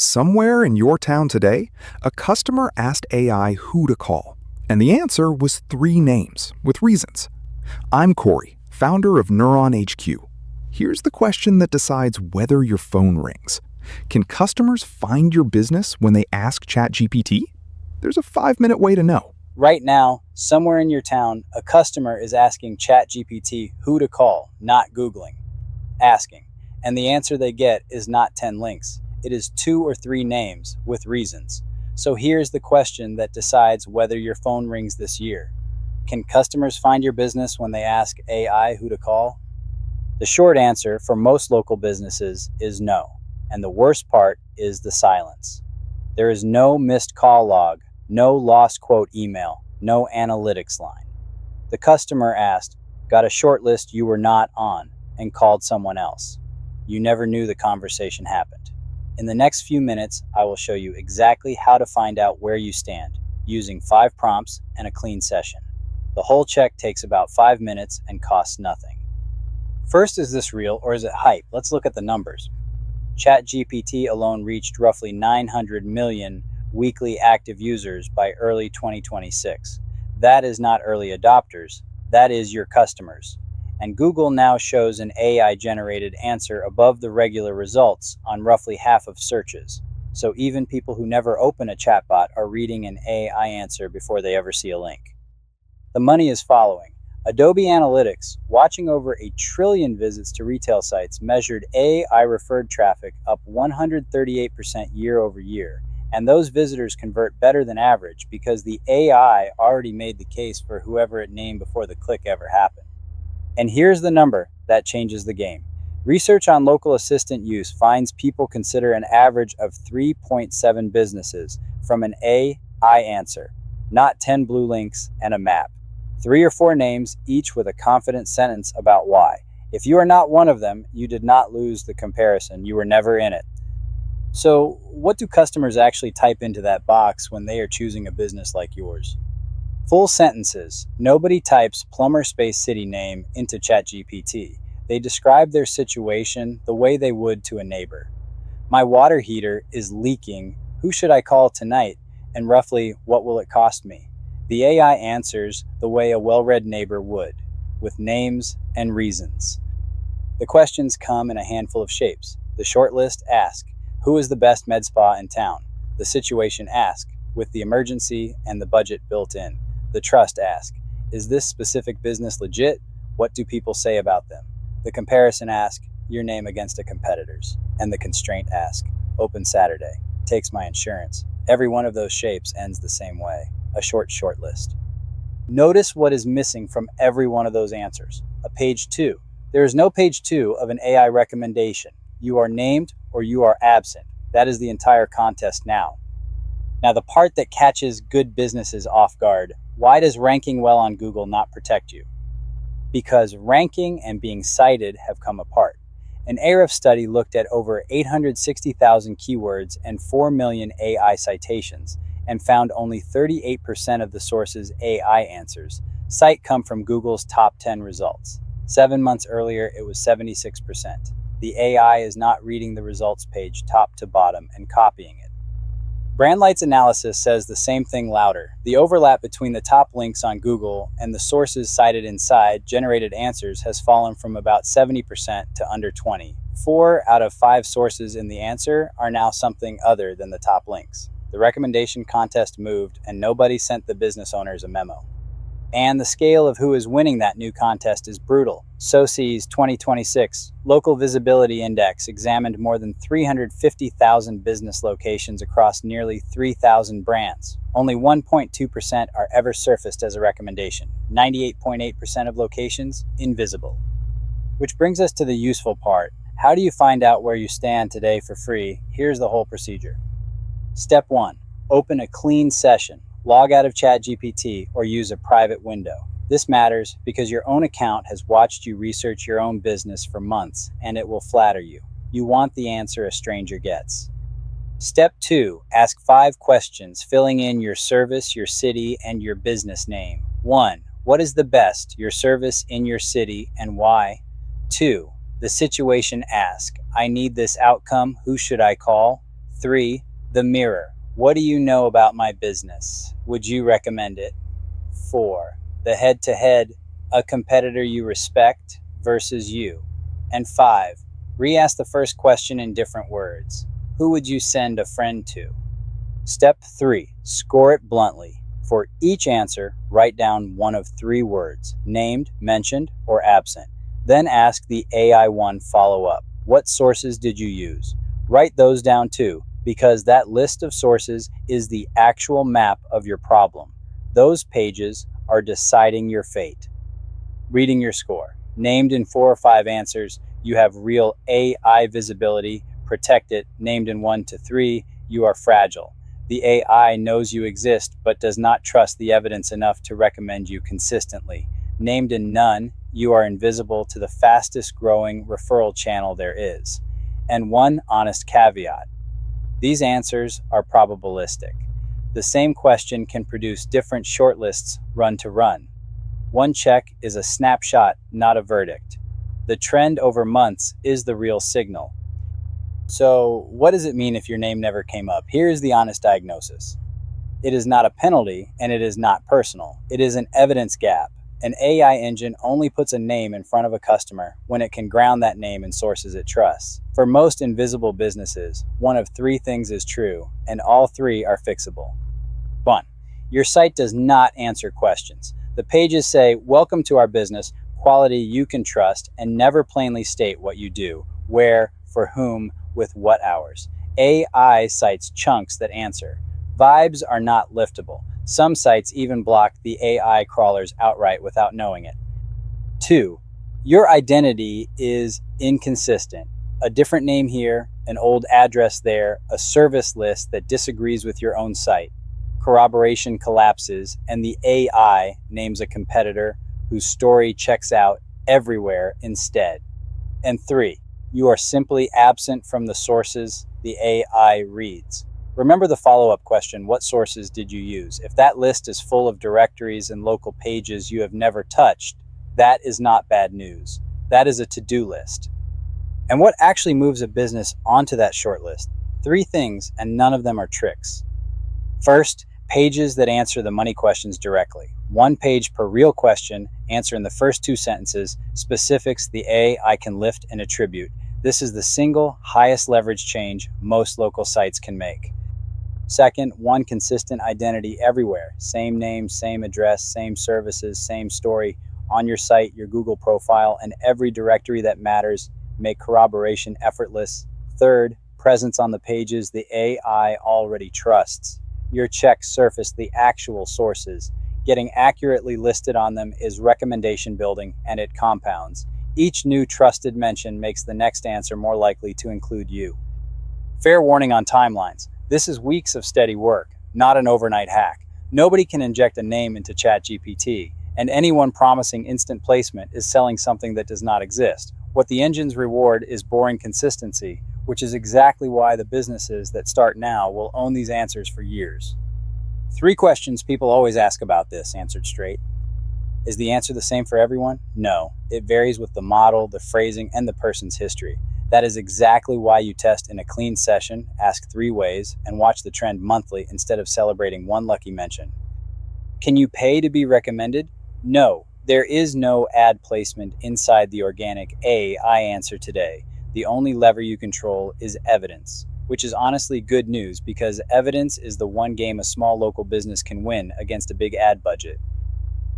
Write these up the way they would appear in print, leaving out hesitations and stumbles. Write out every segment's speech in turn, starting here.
Somewhere in your town today, a customer asked AI who to call, and the answer was three names with reasons. I'm Corey, founder of Neuron HQ. Here's the question that decides whether your phone rings. Can customers find your business when they ask ChatGPT? There's a 5-minute way to know. Right now, somewhere in your town, a customer is asking ChatGPT who to call, not Googling. Asking. And the answer they get is not 10 links. It is 2 or 3 names with reasons. So here's the question that decides whether your phone rings this year. Can customers find your business when they ask AI who to call? The short answer for most local businesses is no. And the worst part is the silence. There is no missed call log, no lost quote email, no analytics line. The customer asked, got a short list you were not on, and called someone else. You never knew the conversation happened. In the next few minutes, I will show you exactly how to find out where you stand, using 5 prompts and a clean session. The whole check takes about 5 minutes and costs nothing. First, is this real or is it hype? Let's look at the numbers. ChatGPT alone reached roughly 900 million weekly active users by early 2026. That is not early adopters, that is your customers. And Google now shows an AI-generated answer above the regular results on roughly half of searches. So even people who never open a chatbot are reading an AI answer before they ever see a link. The money is following. Adobe Analytics, watching over 1 trillion visits to retail sites, measured AI-referred traffic up 138% year over year. And those visitors convert better than average because the AI already made the case for whoever it named before the click ever happened. And here's the number that changes the game. Research on local assistant use finds people consider an average of 3.7 businesses from an AI answer, not 10 blue links and a map. 3 or 4 names, each with a confident sentence about why. If you are not one of them, you did not lose the comparison. You were never in it. So, what do customers actually type into that box when they are choosing a business like yours? Full sentences. Nobody types plumber space city name into ChatGPT. They describe their situation the way they would to a neighbor. My water heater is leaking. Who should I call tonight? And roughly, what will it cost me? The AI answers the way a well-read neighbor would, with names and reasons. The questions come in a handful of shapes. The short list, ask, who is the best med spa in town? The situation, ask, with the emergency and the budget built in. The trust, ask, is this specific business legit? What do people say about them? The comparison, ask, your name against a competitor's. And the constraint, ask, open Saturday, takes my insurance. Every one of those shapes ends the same way, a short list. Notice what is missing from every one of those answers, a page 2. There is no page 2 of an AI recommendation. You are named or you are absent. That is the entire contest now. Now, the part that catches good businesses off guard, why does ranking well on Google not protect you? Because ranking and being cited have come apart. An ARIF study looked at over 860,000 keywords and 4 million AI citations and found only 38% of the source's AI answers cite come from Google's top 10 results. 7 months earlier, it was 76%. The AI is not reading the results page top to bottom and copying it. Brandlight's analysis says the same thing louder. The overlap between the top links on Google and the sources cited inside generated answers has fallen from about 70% to under 20%. 4 out of 5 sources in the answer are now something other than the top links. The recommendation contest moved and nobody sent the business owners a memo. And the scale of who is winning that new contest is brutal. SOCI's 2026 Local Visibility Index examined more than 350,000 business locations across nearly 3,000 brands. Only 1.2% are ever surfaced as a recommendation. 98.8% of locations, invisible. Which brings us to the useful part. How do you find out where you stand today for free? Here's the whole procedure. Step 1. Open a clean session. Log out of ChatGPT or use a private window. This matters because your own account has watched you research your own business for months and it will flatter you. You want the answer a stranger gets. Step 2. Ask 5 questions, filling in your service, your city, and your business name. 1. What is the best, your service in your city, and why? 2. The situation, ask, I need this outcome, who should I call? 3. The mirror. What do you know about my business? Would you recommend it? 4. The head-to-head, a competitor you respect versus you. And 5. Re-ask the first question in different words. Who would you send a friend to? Step 3. Score it bluntly. For each answer, write down one of 3 words, named, mentioned, or absent. Then ask the AI one follow-up. What sources did you use? Write those down too, because that list of sources is the actual map of your problem. Those pages are deciding your fate. Reading your score. Named in 4 or 5 answers, you have real AI visibility. Protect it. Named in 1 to 3, you are fragile. The AI knows you exist, but does not trust the evidence enough to recommend you consistently. Named in none, you are invisible to the fastest growing referral channel there is. And one honest caveat. These answers are probabilistic. The same question can produce different shortlists run to run. One check is a snapshot, not a verdict. The trend over months is the real signal. So, what does it mean if your name never came up? Here is the honest diagnosis. It is not a penalty, and it is not personal. It is an evidence gap. An AI engine only puts a name in front of a customer when it can ground that name in sources it trusts. For most invisible businesses, one of 3 things is true, and all 3 are fixable. 1. Your site does not answer questions. The pages say, "Welcome to our business, quality you can trust," and never plainly state what you do, where, for whom, with what hours. AI cites chunks that answer. Vibes are not liftable. Some sites even block the AI crawlers outright without knowing it. 2. Your identity is inconsistent. A different name here, an old address there, a service list that disagrees with your own site. Corroboration collapses, and the AI names a competitor whose story checks out everywhere instead. And 3. You are simply absent from the sources the AI reads. Remember the follow-up question, what sources did you use? If that list is full of directories and local pages you have never touched, that is not bad news. That is a to-do list. And what actually moves a business onto that short list? 3 things, and none of them are tricks. First, pages that answer the money questions directly. 1 page per real question, answer in the first 2 sentences, specifics the AI can lift and attribute. This is the single highest leverage change most local sites can make. Second, 1 consistent identity everywhere. Same name, same address, same services, same story on your site, your Google profile, and every directory that matters. Make corroboration effortless. Third, presence on the pages the AI already trusts. Your checks surface the actual sources. Getting accurately listed on them is recommendation building, and it compounds. Each new trusted mention makes the next answer more likely to include you. Fair warning on timelines. This is weeks of steady work, not an overnight hack. Nobody can inject a name into ChatGPT, and anyone promising instant placement is selling something that does not exist. What the engines reward is boring consistency, which is exactly why the businesses that start now will own these answers for years. 3 questions people always ask about this, answered straight. Is the answer the same for everyone? No. It varies with the model, the phrasing, and the person's history. That is exactly why you test in a clean session, ask 3 ways, and watch the trend monthly instead of celebrating 1 lucky mention. Can you pay to be recommended? No. There is no ad placement inside the organic AI answer today. The only lever you control is evidence, which is honestly good news because evidence is the one game a small local business can win against a big ad budget.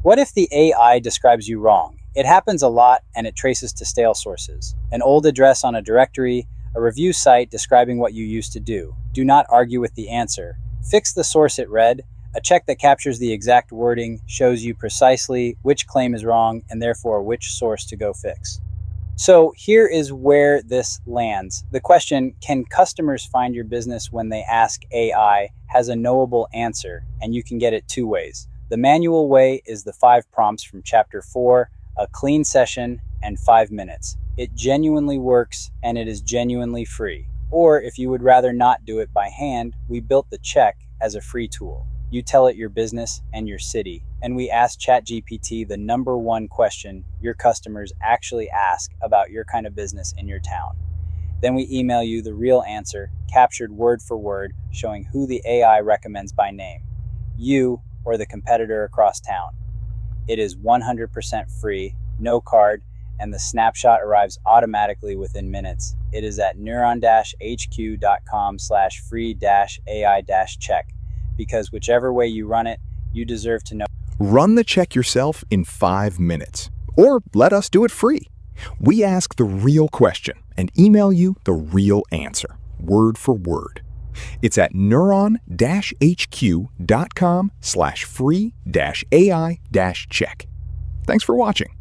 What if the AI describes you wrong? It happens a lot and it traces to stale sources. An old address on a directory, a review site describing what you used to do. Do not argue with the answer. Fix the source it read. A check that captures the exact wording shows you precisely which claim is wrong and therefore which source to go fix. So here is where this lands. The question, can customers find your business when they ask AI, has a knowable answer, and you can get it 2 ways. The manual way is the 5 prompts from chapter 4, a clean session, and 5 minutes. It genuinely works and it is genuinely free. Or if you would rather not do it by hand, we built the check as a free tool. You tell it your business and your city, and we ask ChatGPT the number 1 question your customers actually ask about your kind of business in your town. Then we email you the real answer, captured word for word, showing who the AI recommends by name, you or the competitor across town. It is 100% free, no card, and the snapshot arrives automatically within minutes. It is at neuron-hq.com/free-AI-check, because whichever way you run it, you deserve to know. Run the check yourself in 5 minutes. Or let us do it free. We ask the real question and email you the real answer, word for word. It's at neuron-hq.com/free-AI-check. Thanks for watching.